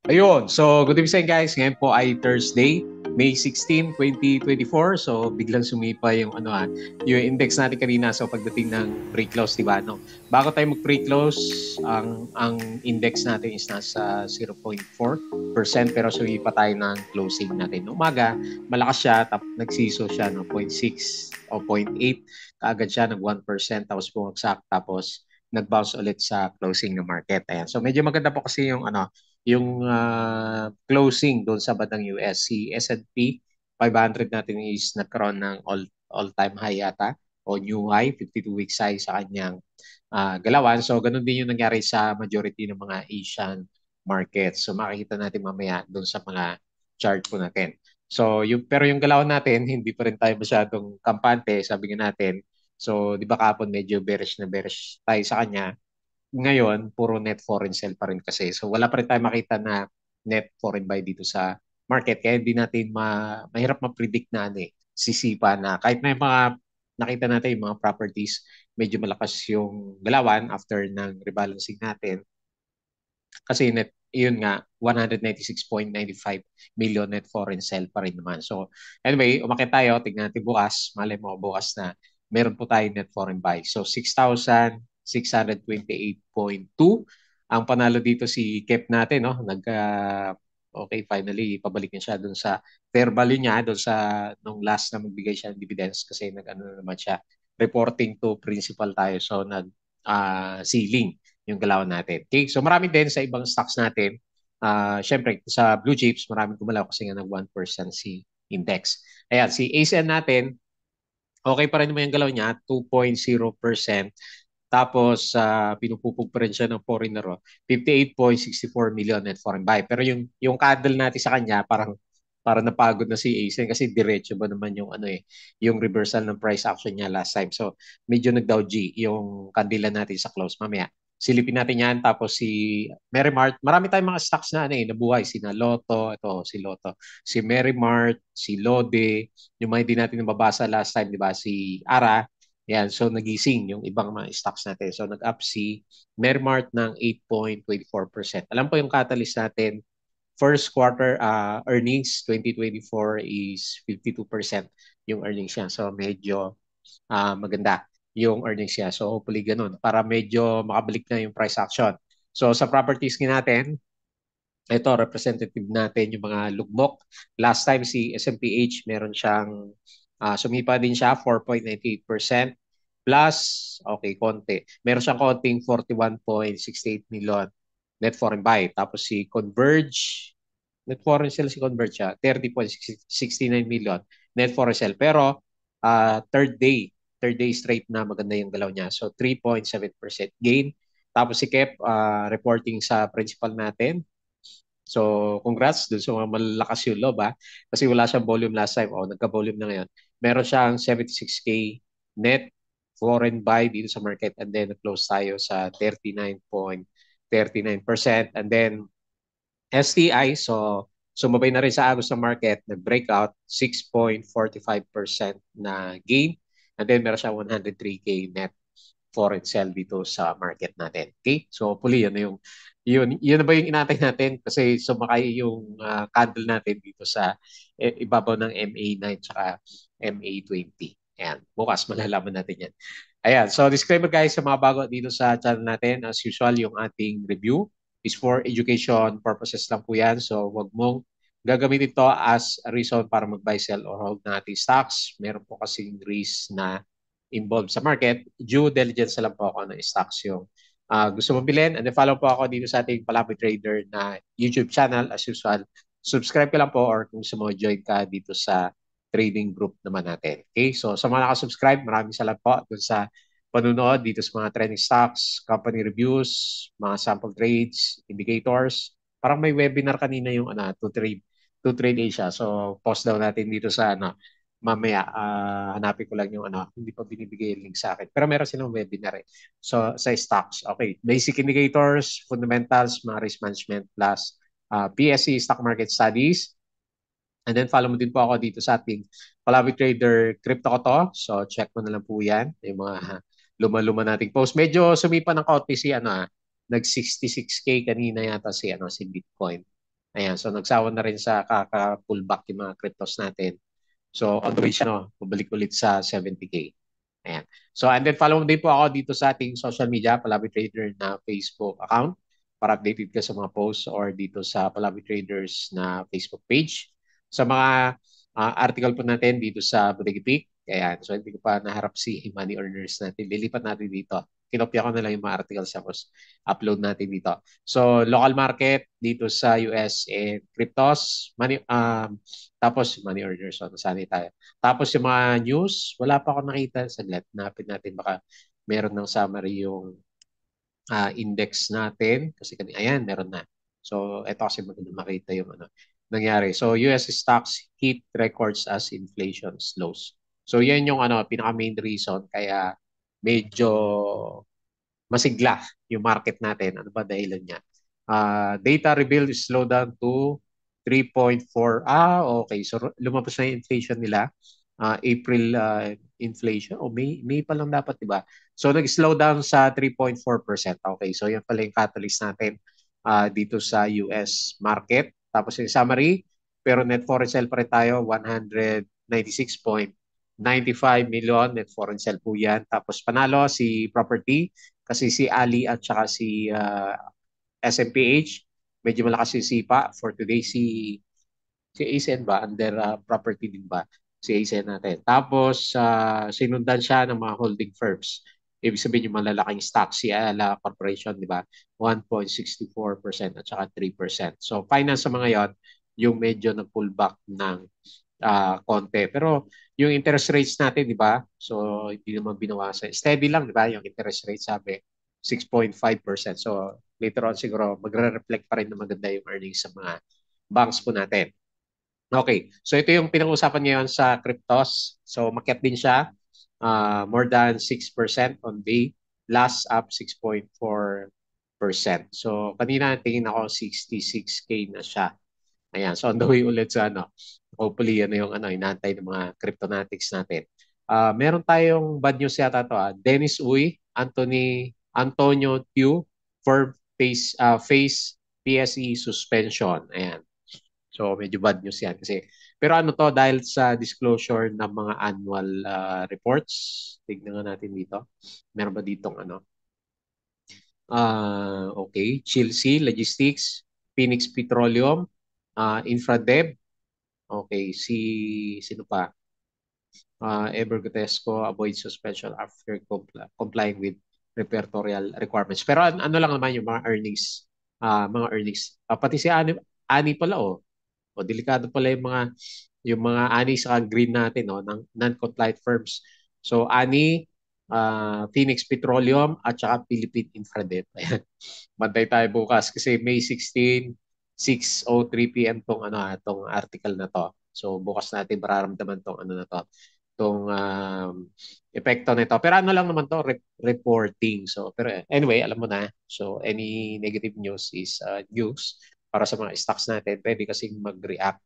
Ayun. So, good evening guys. Ngayon po ay Thursday, May 16, 2024. So, biglang sumipa yung yung index natin kanina so pagdating ng pre-close, di ba? No? Bago tayo mag-pre-close, ang index natin is nasa 0.4% pero sumipa tayo ng closing natin. Noong umaga, malakas siya, nagsiso siya no 0.6 o 0.8, kaagad siya nag 1% tapos bumagsak tapos nag-bounce ulit sa closing ng market. Ayan. So medyo maganda po kasi yung closing doon sa bandang US. Si S&P 500 natin is nagkaroon ng all-time high yata o new high, 52 weeks high sa kanyang galawan. So ganun din yung nangyari sa majority ng mga Asian markets. So makikita natin mamaya doon sa mga chart po natin. So pero yung galawan natin, hindi pa rin tayo masyadong kampante, sabi nga natin. So di ba kapon medyo bearish na bearish tayo sa kanya ngayon, puro net foreign sell pa rin kasi. So wala pa rin tayo makita na net foreign buy dito sa market. Kaya hindi natin mahirap ma-predict na sisipa na kahit may mga nakita natin yung mga properties, medyo malakas yung galawan after ng rebalancing natin. Kasi yun nga, 196.95 million net foreign sell pa rin naman. So anyway, umakit tayo, tignan natin bukas, malay mo bukas na meron po tayo net foreign buy. So 6,628.2 ang panalo dito si Kep natin, no? Okay, finally, pabalik niya siya dun sa fair value niya, dun sa nung last na magbigay siya ng dividends kasi nag-ano na naman siya, reporting to principal tayo. So ceiling yung galawan natin. Okay? So marami din sa ibang stocks natin. Syempre, sa blue chips, marami gumalaw kasi nga nag 1% si index. Ayan, si ACN natin, okay pa rin naman yung galaw niya, 2.0%. Tapos, pinupupog pa rin siya ng foreigner, 58.64 million net foreign buy. Pero yung candle natin sa kanya, parang napagod na si ASEAN kasi diretso ba naman yung reversal ng price action niya last time. So, medyo nag-dow G yung kandila natin sa close mamaya. Silipin natin yan. Tapos si Merrimart, marami tayong mga stocks na nabuhay. Sina Lotto, ito si Lotto, si Merrimart, si Lode, yung mga hindi natin nababasa last time, di ba? Si Ara, yan, so nagising yung ibang mga stocks natin. So nag-up si Mermart ng 8.24%. Alam po yung catalyst natin, first quarter earnings 2024 is 52% yung earnings niya. So medyo maganda yung earnings niya. So hopefully ganun para medyo makabalik na yung price action. So sa properties natin, ito representative natin yung mga lugmok. Last time si SMPH meron siyang sumipa din siya 4.98%. Plus, okay, konti. Meron siyang konting 41.68 million net foreign buy. Tapos si Converge, net foreign sale si Converge siya, 30.69 million net foreign sale. Pero third day straight na maganda yung galaw niya. So 3.7% gain. Tapos si Kep, reporting sa principal natin. So, congrats dun sa mga malalakas yung loob, ha? Kasi wala siyang volume last time. O, nagka-volume na ngayon. Meron siyang 76K net foreign buy dito sa market and then close tayo sa 39.39%. And then STI, so sumabay na rin sa agos ng market, nag-breakout 6.45% na gain. And then meron siyang 103K net foreign sell dito sa market natin. Okay? So hopefully yun na ba yung inatay natin kasi sumakay yung candle natin dito sa ibabaw ng MA9 tsaka MA20. Ayan, bukas malalaman natin yan. Ayan, so disclaimer guys sa mga bago dito sa channel natin, as usual yung ating review is for education purposes lang po yan. So wag mong gagamitin ito as a reason para mag-buy, sell, or hold na ating stocks. Meron po kasing risk na involved sa market, due diligence na lang po ako ng stocks yung gusto mong bilhin. And then follow po ako dito sa ating Palaboy Trader na YouTube channel as usual. Subscribe ka lang po or kung gusto mo join ka dito sa trading group naman natin. Okay? So sa mga nakasubscribe, maraming salamat po dun sa panunood dito sa mga trending stocks, company reviews, mga sample trades, indicators. Parang may webinar kanina yung to trade Asia. So post daw natin dito sa mamaya hanapin ko lang yung hindi pa binibigay yung link sa akin. Pero meron silang webinar eh. So sa stocks, okay. Basic indicators, fundamentals, mga risk management plus PSE, stock market studies. And then follow mo din po ako dito sa ating Palawi Trader Crypto ko to. So check mo na lang po yan. Yung mga luma-luma nating post. Medyo sumipa ng kaunti si nag 66K kanina yata si Bitcoin. Ayan, so nagsawa na rin sa kaka-pullback yung mga cryptos natin. So on the way siya, no, pabalik ulit sa 70K. Ayan. So and then follow din po ako dito sa ating social media, Palabi Trader na Facebook account para updated ka sa mga posts or dito sa Palabi Traders na Facebook page. Sa mga article po natin dito sa Bodegipic. Ayan. So hindi ko pa naharap si money earners natin. Lilipat natin dito. Kinopya ko na lang yung mga articles tapos upload natin dito. So local market dito sa US and cryptos, tapos money orders. So nasanay tayo. Tapos yung mga news, wala pa ako nakita. Saglit, napin natin baka meron ng summary yung index natin. Kasi ayan, meron na. So ito kasi maganda makita yung nangyari. So US stocks hit records as inflation slows. So yan yung pinaka main reason kaya medyo masigla yung market natin. Ano ba dahilan niya? Data revealed slowdown to 3.4. Okay. So lumabas na yung inflation nila. April inflation o May pa lang dapat, 'di ba? So nag-slow down sa 3.4%. Okay. So yan pala yung catalyst natin dito sa US market. Tapos yung summary, pero net foreign sale pa rin tayo, 196.95 million net foreign sale po yan. Tapos panalo si property kasi si Ali at saka si SMPH, medyo malakas yung sipa. For today, si ASEN ba? Under property din ba? Si ASEN natin. Tapos, sinundan siya ng mga holding firms. Ibig sabihin yung malalaking stock, si Ayala Corporation, di ba? 1.64% at saka 3%. So, finance sa mga yon yung medyo nag-pullback ng konti. Pero yung interest rates natin, di ba? So, hindi naman binawasan. Steady lang, di ba? Yung interest rate sabi, 6.5%. So, later on siguro, magre-reflect pa rin na maganda yung earnings sa mga banks po natin. Okay. So, ito yung pinag-uusapan ngayon sa cryptos. So, makiat din siya. More than 6% on day. Last up 6.4%. So, kanina tingin ako 66K na siya. Ayan, so on the way ulit sa hopefully yung inaantay ng mga cryptonautics natin. Meron tayong bad news yata to. Dennis Uy, Antonio Tiu for face PSE suspension. Ayan. So medyo bad news yan kasi pero to dahil sa disclosure ng mga annual reports. Tignan nga natin dito. Meron ba ditong okay, Chelsea Logistics, Phoenix Petroleum, Infradev. Okay, sino pa? Ever Gotesco avoid suspension after complying with repertorial requirements. Pero ano lang naman yung mga earnings. Pati si Ani pala O delikado pala yung mga Ani sa green natin ng non-compliant firms. So Ani, Phoenix Petroleum at saka Philippine Infradev. Ayan. Bantay tayo bukas kasi May 16, 6:03 p.m. tong article na to. So bukas natin mararamdaman tong na to, tong epekto nito. Pero ano lang naman to, reporting. So pero anyway, alam mo na. So any negative news is news para sa mga stocks natin. Pwede kasing mag-react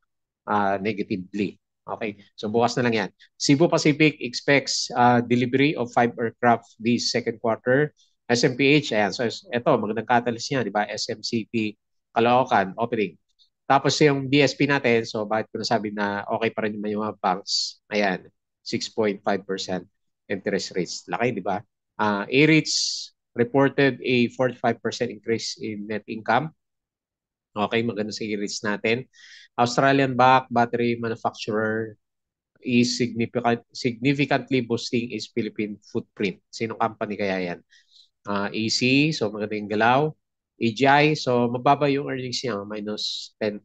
negatively. Okay, so bukas na lang yan. Cebu Pacific expects delivery of 5 aircraft this second quarter. SMPH, ayan. So ito, magandang catalyst niya, di ba? SMCP, Caloocan, opening. Tapos yung BSP natin, so bakit ko nasabi na okay pa rin yung mga banks? Ayan, 6.5% interest rates. Laki, di ba? A-REITs reported a 45% increase in net income. Okay, maganda sa A-REITs natin. Australian backed battery manufacturer is significantly boosting its Philippine footprint. Sinong company kaya yan? AC, so maganda yung galaw. AGI, so mababa yung earnings niya, minus 10%.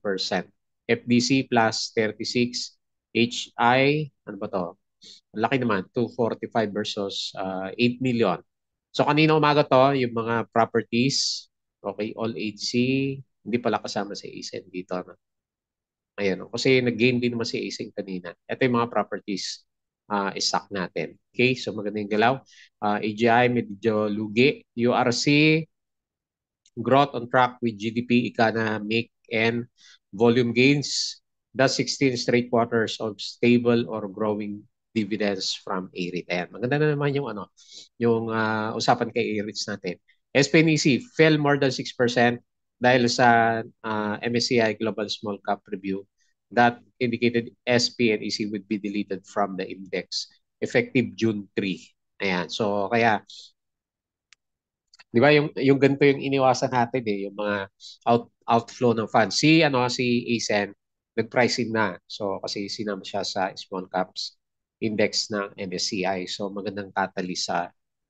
FDC plus 36. HI, ano ba to? Laki naman, 245 versus 8 million. So kanina umaga to, yung mga properties, okay, all HC, hindi pala kasama si ASEN dito. Ayan, kasi nag-gain din naman si ASEN kanina. Ito yung mga properties stock natin. Okay, so maganda yung galaw. AGI, medyo lugi. URC, growth on track with GDP, economic, and volume gains. That's 16 straight quarters of stable or growing dividends from A-REIT. Ayan, maganda na naman yung usapan kay A-REITs natin. SPNEC fell more than 6%. dahil sa MSCI Global Small Cap Review that indicated SP and EC would be deleted from the index effective June 3. Ayan. So kaya 'di ba yung ganito yung iniwasan natin eh, yung mga outflow ng funds. Si ASEN nag-price in na. So kasi sinama siya sa small caps index ng MSCI. So magandang catalyst sa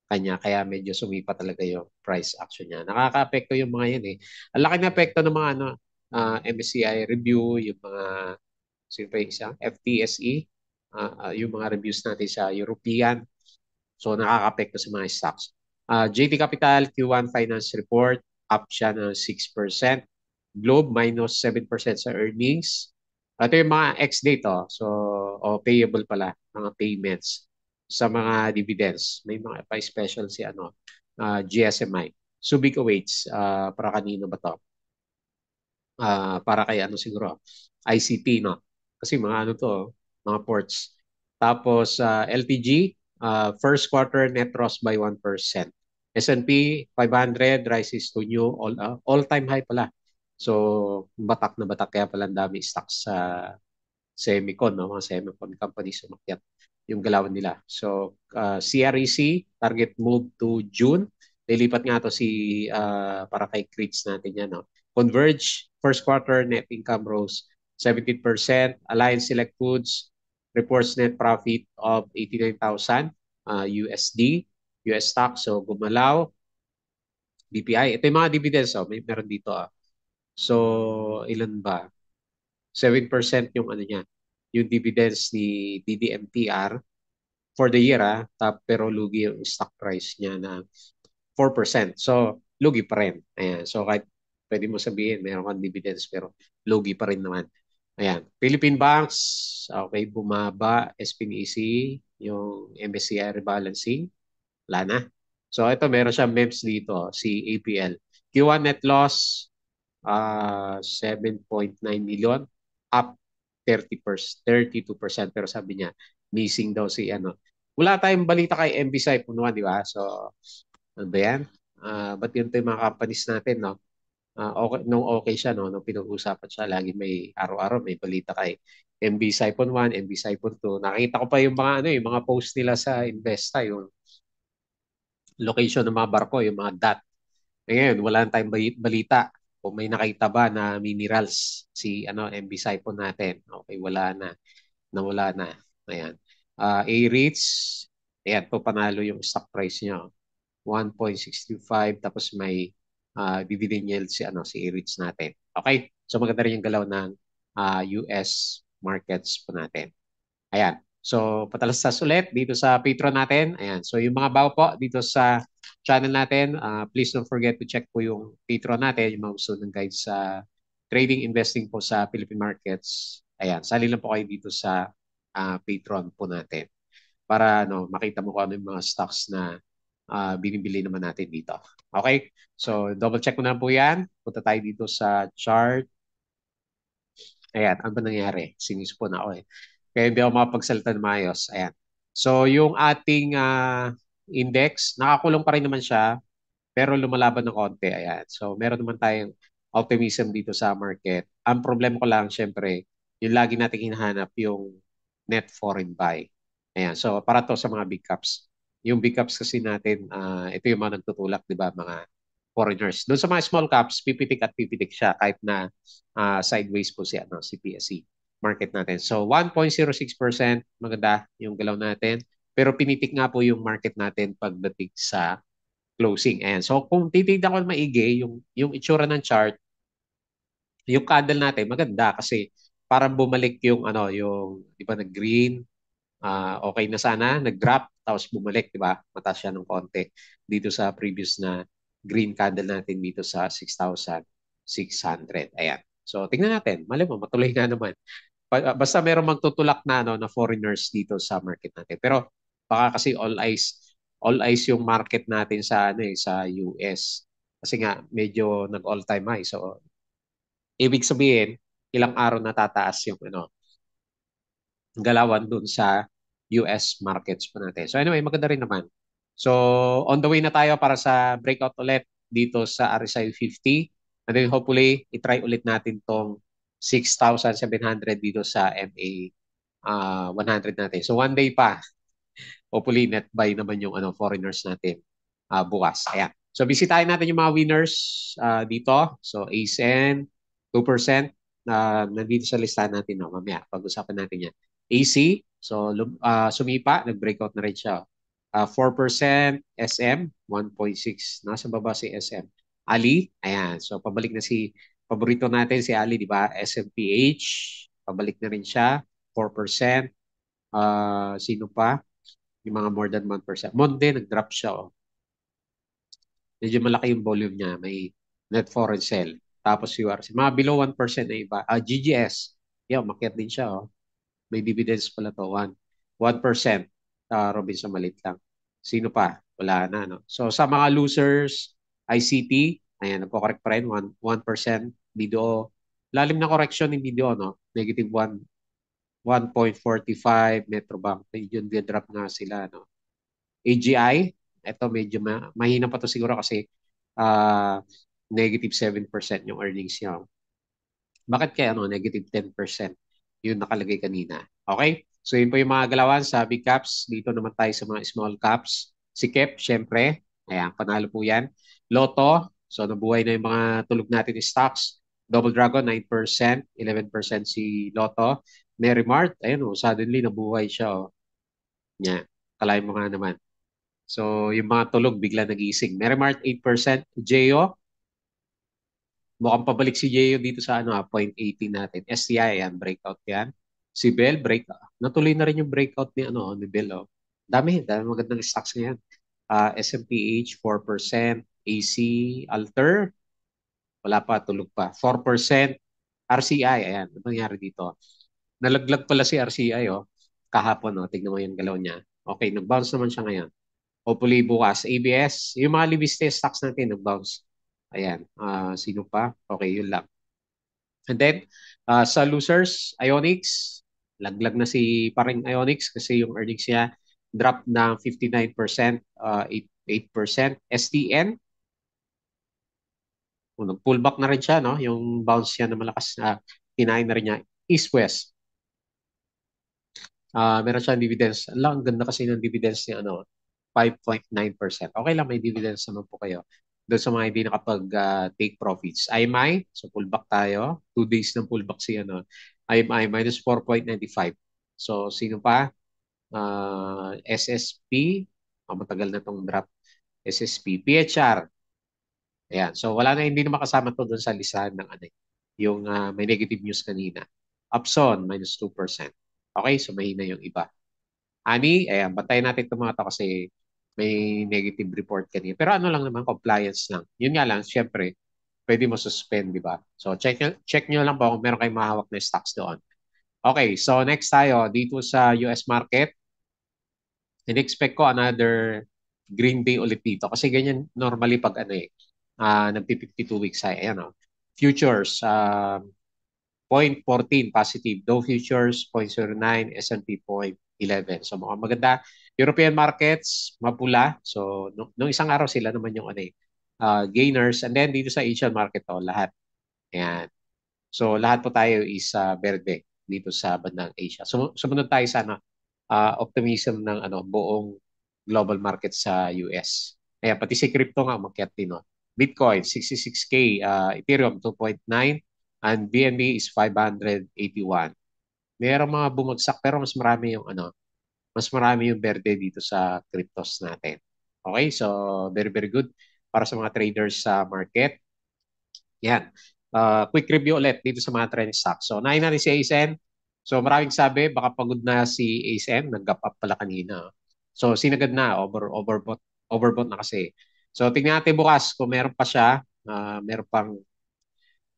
kanya kaya medyo sumipa talaga yung price action niya. Nakakaapekto yung mga yan eh. Ang laki ng epekto ng mga MSCI review, yung mga sino pa yung isa? FTSE, yung mga reviews natin sa European. So nakaka-apekto sa mga stocks. JT Capital Q1 Finance Report, up siya ng 6%. Globe minus 7% sa earnings. Ito yung mga ex-date. So, payable pala, mga payments sa mga dividends. May mga pa-special si GSMI. Subic awaits, para kanino ba to? Para kay ano siguro, ICT, no? Kasi mga ano to, mga ports. Tapos LTG, first quarter net rose by 1%. S&P 500 rises to new all-time high pala. So, batak na batak kaya pala ang dami stocks sa semicon, no? Mga semicon companies umakyat yung galawan nila. So, CREC, target move to June. Lilipat nga to para kay Creeds natin yan. No? Converge, first quarter net income rose 17%. Alliance Select Foods reports net profit of 89,000 USD. US stock, so gumalaw. BPI, ito yung mga dividends. Meron dito. So, ilan ba? 7% yung ano niya, yung dividends ni DDMTR for the year pero lugi yung stock price niya na 4%. So, lugi pa rin. Ayan. So, kahit pwede mo sabihin, meron kang dividends pero lugi pa rin naman. Ayan. Philippine Banks, okay, bumaba. SPNEC, yung MSCI rebalancing, wala na. So, ito, meron siya MEMS dito, si APL. Q1 net loss, 7.9 million, up 30%, 32%. Pero sabi niya, missing daw si ano. Wala tayong balita kay MB Saipon 1, di ba? So, ano ba yan? Ba't yun yung mga companies natin, no? Okay, nung okay siya, no? Nung pinag-uusapan siya, lagi may araw-araw may balita kay MB Saipon 1, MB Saipon 2. Nakita ko pa yung mga, yung mga post nila sa Investa, yung location ng mga barko, yung mga dot. Ngayon, wala na tayong balita. Kung may nakita ba na minerals si MB Saipon natin. Okay, wala na. Nawala na. Ayan. A-REITs, ayan po panalo yung stock price niya. 1.65 tapos may dividend yield si A-REITs natin. Okay? So maganda rin yung galaw ng US markets po natin. Ayan. So, patalastas ulit dito sa Patreon natin. Ayan. So, yung mga bago po dito sa channel natin, please don't forget to check po yung Patreon natin, yung mga gusto ng guide sa trading, investing po sa Philippine markets. Ayan. Sali lang po kayo dito sa Patreon po natin para makita mo kung ano yung mga stocks na binibili naman natin dito. Okay? So, double check ko na po yan. Punta tayo dito sa chart. Ayan, ano ba nangyari? Sinispo na ako eh. Kaya hindi ako makapagsalita ng maayos. Ayan. So, yung ating index, nakakulong pa rin naman siya, pero lumalaban ng konti. Ayan. So, meron naman tayong optimism dito sa market. Ang problema ko lang, syempre, yung lagi nating hinahanap yung net foreign buy. Ayan. So, para to sa mga big caps. Yung big caps kasi natin, ito yung mga nagtutulak, di ba, mga foreigners. Doon sa mga small caps, pipitik at pipitik siya kahit na sideways po si PSE market natin. So 1.06% maganda yung galaw natin. Pero pinitik nga po yung market natin pagdating sa closing. And so kung titignan ko maigi yung itsura ng chart, yung candle natin maganda kasi parang bumalik yung di ba nag-green, okay na sana, nag-drop, tapos bumalik, di ba? Mataas siya ng konti dito sa previous na green candle natin dito sa 6,600. Ayan. So, tingnan natin. Malay mo, matuloy nga naman. Basta merong magtutulak na foreigners dito sa market natin. Pero baka kasi all eyes yung market natin sa US. Kasi nga medyo nag-all-time high. So, ibig sabihin, ilang araw na tataas yung galawan dun sa US markets po natin. So anyway, maganda rin naman. So on the way na tayo para sa breakout ulit dito sa RSI 50. And then hopefully, itry ulit natin tong 6,700 dito sa MA 100 natin. So one day pa, hopefully net buy naman yung foreigners natin bukas. Ayan. So bisitahin natin yung mga winners dito. So ASEN, 2%. Nandito sa listahan natin. No? Mamaya, pag-usapan natin yan. AC, so sumipa, nag-breakout na rin siya. 4% SM, 1.6. Nasa baba si SM. Ali, ayan. So pabalik na paborito natin si Ali, di ba? SMPH, pabalik na rin siya. 4%. Sino pa? Yung mga more than 1%. Monde, nag-drop siya. Oh. Medyo malaki yung volume niya. May net foreign sell. Tapos URC. Mga below 1% na iba. GGS. Yeah, umakyat din siya. Oh. May dividends pala to. 1%. Robinson malit lang. Sino pa? Wala na. No? So sa mga losers, ICT, ayan, nagko-correct pa rin. 1%. Video. Lalim na correction ng video. No? Negative 1.45 Metrobank. Medyo drop nga sila. No? AGI, ito medyo mahina pa to siguro kasi uh, negative 7% yung earnings niya. Bakit kaya negative 10% yung nakalagay kanina? Okay? So yun po yung mga galawan sa big caps. Dito naman tayo sa mga small caps. Si Kep, syempre. Ayan, panalo po yan. Lotto, so nabuhay na yung mga tulog natin ni stocks. Double Dragon, 9%. 11% si Lotto. Merrimart, ayun suddenly nabuhay siya. Yan. Kalahin mo nga naman. So, yung mga tulog, bigla nagising. Merrimart, 8%. Geo, mukhang pabalik si Geo dito sa 0.18 natin. STI, yan, breakout yan. Si Bell, breakout. Natuloy na rin yung breakout ni Bell. Oh. Dami magandang stocks ngayon. SMPH, 4%. AC, Alter, wala pa, tulog pa. 4%. RCI, ayan, ano nangyari dito? Nalaglag pala si RCI, oh. Kahapon, oh. Tignan mo yung galaw niya. Okay, nag-bounce naman siya ngayon. Hopefully bukas. ABS, yung mga libiste stocks natin nag-bounce. Ayan. Sino pa? Okay, yun lang. And then, sa losers, Ionix, laglag na si paring Ionix kasi yung earnings niya drop ng 59%, 8%. STN, nag-pullback na rin siya, no? Yung bounce niya na malakas na kinain na rin niya. East-West, meron siyang dividends. Ang ganda kasi ng dividends niya, 5.9%. Okay lang, may dividends naman po kayo. Doon sa mga hindi nakapag-take profits. IMI, so pullback tayo. 2 days ng pullback si IMI minus 4.95. So, sino pa? SSP, matagal na tong drop. SSP, PHR. Ayan. So, wala na, hindi na makasama to doon sa listahan ng yung may negative news kanina. Upson, minus 2%. Okay, so mahina yung iba. Ani, ayan, bantayan natin itong mga to kasi may negative report kanina. Pero ano lang naman, compliance lang. Yun nga lang, syempre, pwede mo suspend, di ba? So, check nyo lang po kung meron kayong mahawak na stocks doon. Okay, so next tayo, dito sa US market, in-expect ko another green day ulit dito. Kasi ganyan normally pag nagpi-52 weeks high. Ayan, futures, 0.14 positive. Dow Futures, 0.09. S&P 0.11. So mukhang maganda. European markets, mapula. So nung isang araw sila naman yung gainers. And then dito sa Asian market, lahat. Ayan. So lahat po tayo is verde dito sa bandang Asia. So sumunod tayo sa optimism ng buong global market sa US. Ayan, pati si crypto nga umakyat din. No? Bitcoin, 66K. Ethereum, 2.9. And BNB is 581. Merong mga bumagsak pero mas marami yung berde dito sa cryptos natin. Okay, so very very good para sa mga traders sa market. Yan. Quick review ulit dito sa mga trending stocks. So, nahin natin si ASN. So, maraming sabi, baka pagod na si ASN. Nag-gap up pala kanina. So, sinagad na. Overbought na kasi. So, tingnan natin bukas kung meron pa siya.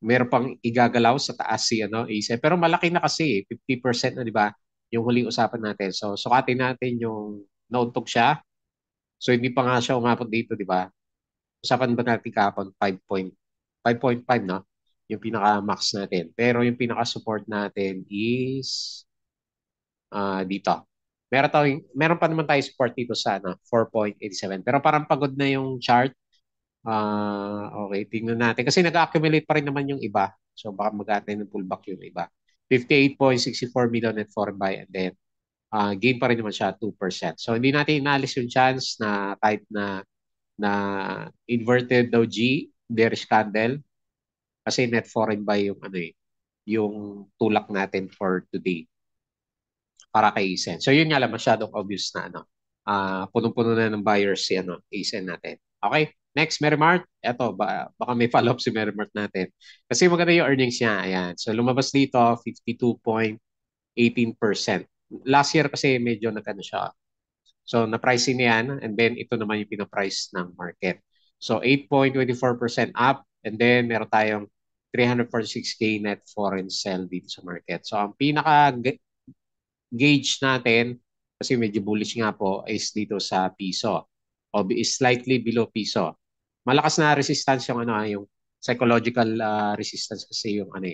Meron pang igagalaw sa taas si ASN. Pero malaki na kasi. 50% na, di ba? Yung huling usapan natin. So, sukatin natin yung nauntog siya. So, hindi pa nga siya umabot dito, di ba? Usapan ba natin kahapon 5.5, no? Yung pinaka-max natin. Pero yung pinaka-support natin is dito. Meron pa naman tayo support dito sa 4.87. Pero parang pagod na yung chart. Okay, tingnan natin. Kasi nag-accumulate pa rin naman yung iba. So baka mag-attend ng pullback yung iba. 58.64 million net foreign buy and then gain pa rin naman siya 2%. So hindi natin inalis yung chance na kahit na inverted daw G, bearish candle kasi net foreign buy yung ano eh, yung tulak natin for today para kay ASEN. So yun nga lang masyadong obvious na ano. Punong-puno na ng buyers si ano, ASEN natin. Okay, next Merimart. Ito, baka may follow-up si Merimart natin. Kasi maganda yung earnings niya. Ayan. So lumabas dito 52.18%. Last year kasi medyo nagkano siya. So na-pricing niya yan and then ito naman yung pinaprice ng market. So 8.24% up and then meron tayong 346K net foreign sell dito sa market. So ang pinaka gauge natin, kasi medyo bullish nga po, is dito sa piso. O is slightly below piso. Malakas na resistance yung ano, yung psychological resistance kasi yung ano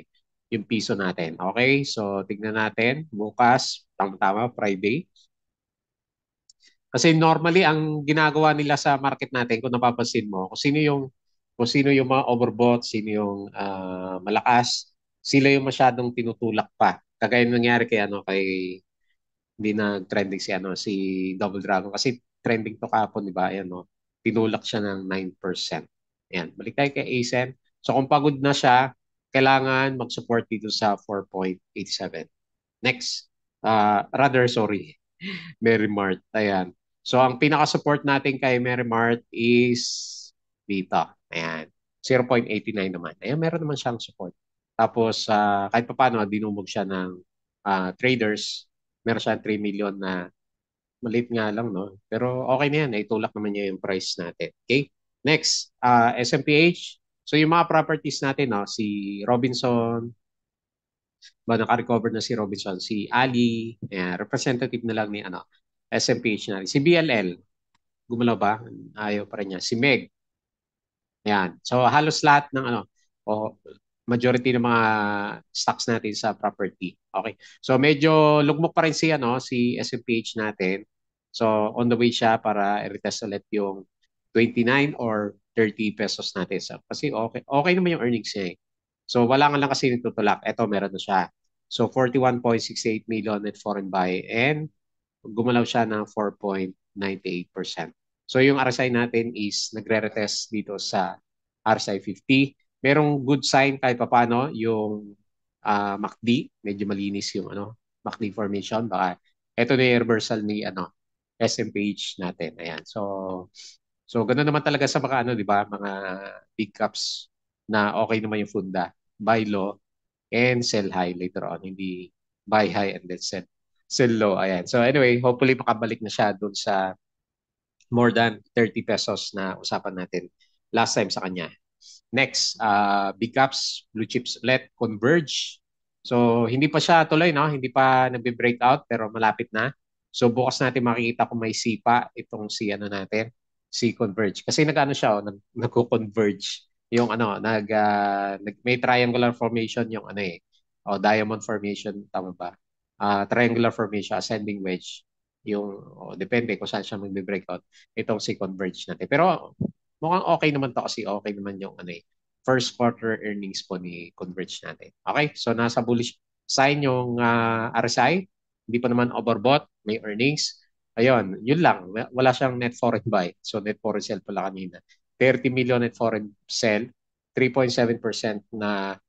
yung piso natin. Okay? So tignan natin bukas, tama-tama Friday. Kasi normally ang ginagawa nila sa market natin kung napapansin mo, kung sino yung mga overbought, sino yung malakas, sila yung masyadong tinutulak pa. Kagaya ng nangyari kay ano kay hindi nag-trending si Double Dragon kasi trending to kahapon, di ba? Ayan, no? Tinulak siya ng 9%. Ayan, balik tayo kay ASEN. So kung pagod na siya, kailangan mag-support dito sa 4.87. Next, sorry, Merrimart. Ayan. So ang pinaka-support natin kay Merrimart is dito. Ayan. 0.89 naman. Ayan, meron naman siyang support. Tapos, kahit pa paano, dinumog siya ng traders. Meron siya 3 million na maliit nga lang, no? Pero okay na yan. Itulak naman niya yung price natin. Okay? Next, SMPH. So yung mga properties natin, no? Si Robinson, naka-recover na si Robinson, si Ali, representative na lang ni ano, SMPH na. Si BLL, gumalaw ba? Ayaw pa rin niya. Si Meg, yan. So halos lahat ng ano, o majority ng mga stocks natin sa property. Okay. So medyo lugmok pa rin si SMPH natin. So on the way siya para i-retest ulit yung 29 or 30 pesos natin. So, kasi okay naman yung earnings niya eh. So wala nga lang kasi nagtutulak. Ito meron na siya. So 41.68 million net foreign buy and gumalaw siya ng 4.98%. So yung RSI natin is nagre-retest dito sa RSI 50. Merong good sign kahit papano yung MACD, medyo malinis yung ano, MACD formation. Baka ito na yung reversal ni ano, SMPH natin. Ayan. So ganoon naman talaga sa mga ano, 'di ba? Mga big caps na okay naman yung funda. Buy low and sell high later on. Hindi buy high and then sell low. Ayan. So anyway, hopefully makabalik na siya doon sa more than 30 pesos na usapan natin last time sa kanya. Next, big caps, blue chips ulit, converge. So, hindi pa siya tuloy, no? Hindi pa nagbe-breakout, pero malapit na. So, bukas natin makikita kung may sipa itong si ano natin, si Converge. Kasi nag-ano siya, nagko-converge. Yung ano, may triangular formation yung ano eh. O, diamond formation, tama ba? Triangular formation, ascending wedge. Yung, depende kung saan siya magbe-breakout. Itong si Converge natin. Pero, mukhang okay naman to kasi okay naman yung ano eh, first quarter earnings po ni Converge natin. Okay, so nasa bullish sign yung RSI. Hindi pa naman overbought, may earnings. Ayun, yun lang. Wala siyang net foreign buy. So net foreign sell pala kanina. 30 million net foreign sell, 3.7% na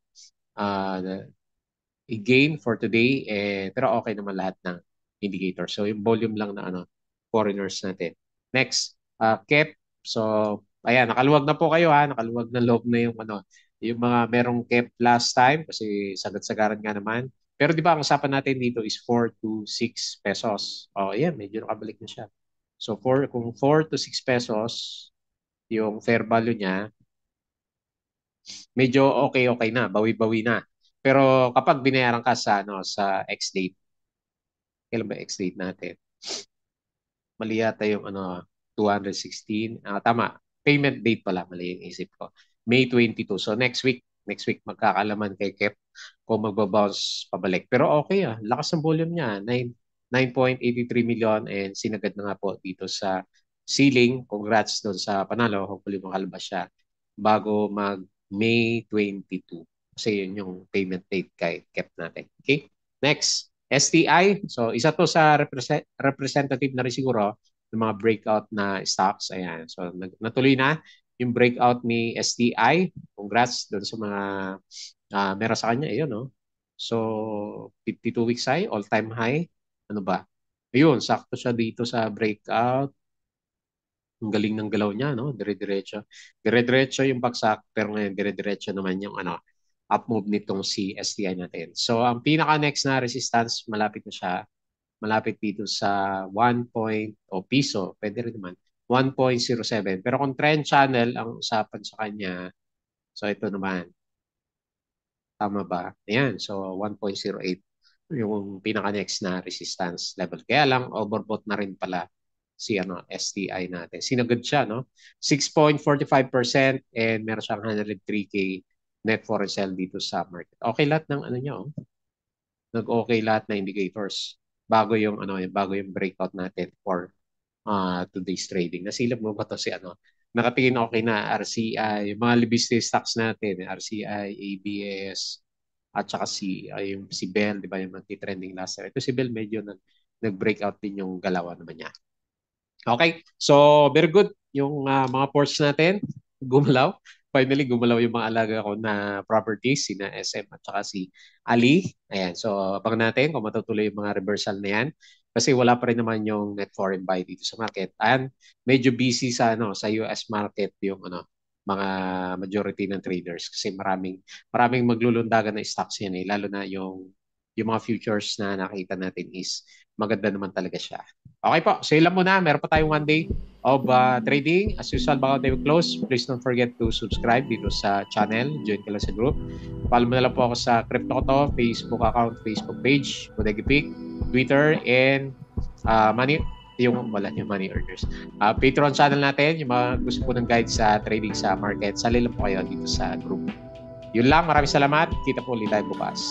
gain for today. Pero okay naman lahat ng indicator. So yung volume lang na ano, foreigners natin. Next, KEP. So, ayan, nakaluwag na po kayo ha. Nakaluwag na loob na yung ano, yung mga merong KEP last time kasi sagat-sagaran nga naman. Pero di ba ang usapan natin dito is 4 to 6 pesos. Oh, ayan, medyo nakabalik na siya. So, kung 4 to 6 pesos, yung fair value niya, medyo okay na, bawi-bawi na. Pero kapag binayaran ka sa ano sa X date, kailan ba X date natin? Mali yata yung ano 216. Tama. Payment date pala, mali yung isip ko. May 22. So next week magkakalaman kay Kep kung magbabounce pabalik. Pero okay Lakas ng volume niya. 9.83 million and sinagad na nga po dito sa ceiling. Congrats doon sa panalo. Hopefully makalabas siya bago mag May 22. Kasi yun yung payment date kay Kep natin. Okay? Next, STI. So, isa to sa representative na rin siguro ng mga breakout na stocks. Ayan. So, natuloy na yung breakout ni STI. Congrats doon sa mga meron sa kanya. Ayun, no? So, 52 weeks high, all-time high. Ano ba? Ayun, sakto siya dito sa breakout. Ang galing ng galaw niya, no? Dire-diretso. Dire-diretso yung bagsak, pero ngayon dire-diretso naman yung up move nitong si STI natin. So, ang pinaka-next na resistance, malapit na siya. Malapit dito sa 1 point o piso. Pwede rin naman. 1.07. Pero kung trend channel ang usapan sa kanya, so ito naman, tama ba? Ayan, so 1.08 yung pinaka-next na resistance level. Kaya lang, overbought na rin pala si STI natin. Sinagad siya, no? 6.45% and meron siyang 103K net foreign sale dito sa market. Okay lahat ng niya, oh. Nag-okay lahat na indicators bago yung breakout natin for today's trading. Nasilap mo ba to si nakatingin okay na RCI, yung mga libiste stocks natin, RCI, ABS, at saka yung si Bell, di ba, yung trending last year. Ito si Bell medyo nag-breakout din yung galawan naman niya. Okay, so very good yung mga ports natin gumalaw. Finally, gumalaw yung mga alaga ko na properties, sina SM at saka si Ali. Ayan, so abangan natin kung matutuloy yung mga reversal na yan. Kasi wala pa rin naman yung net foreign buy dito sa market. And medyo busy sa US market yung mga majority ng traders kasi maraming maglulundagan na stocks yan lalo na yung mga futures na nakita natin is maganda naman talaga siya. Okay po, so ilan muna. Meron pa tayong one day of trading. As usual, bago tayo close, please don't forget to subscribe dito sa channel. Join ka lang sa group. Follow mo na lang po ako sa Crypto Ko, Facebook account, Facebook page, Bodega Pic, Twitter, and yung money earners. Patreon channel natin, yung mga gusto po ng guide sa trading sa market, sali lang po kayo dito sa group. Yun lang, maraming salamat. Kita po ulit tayo bukas.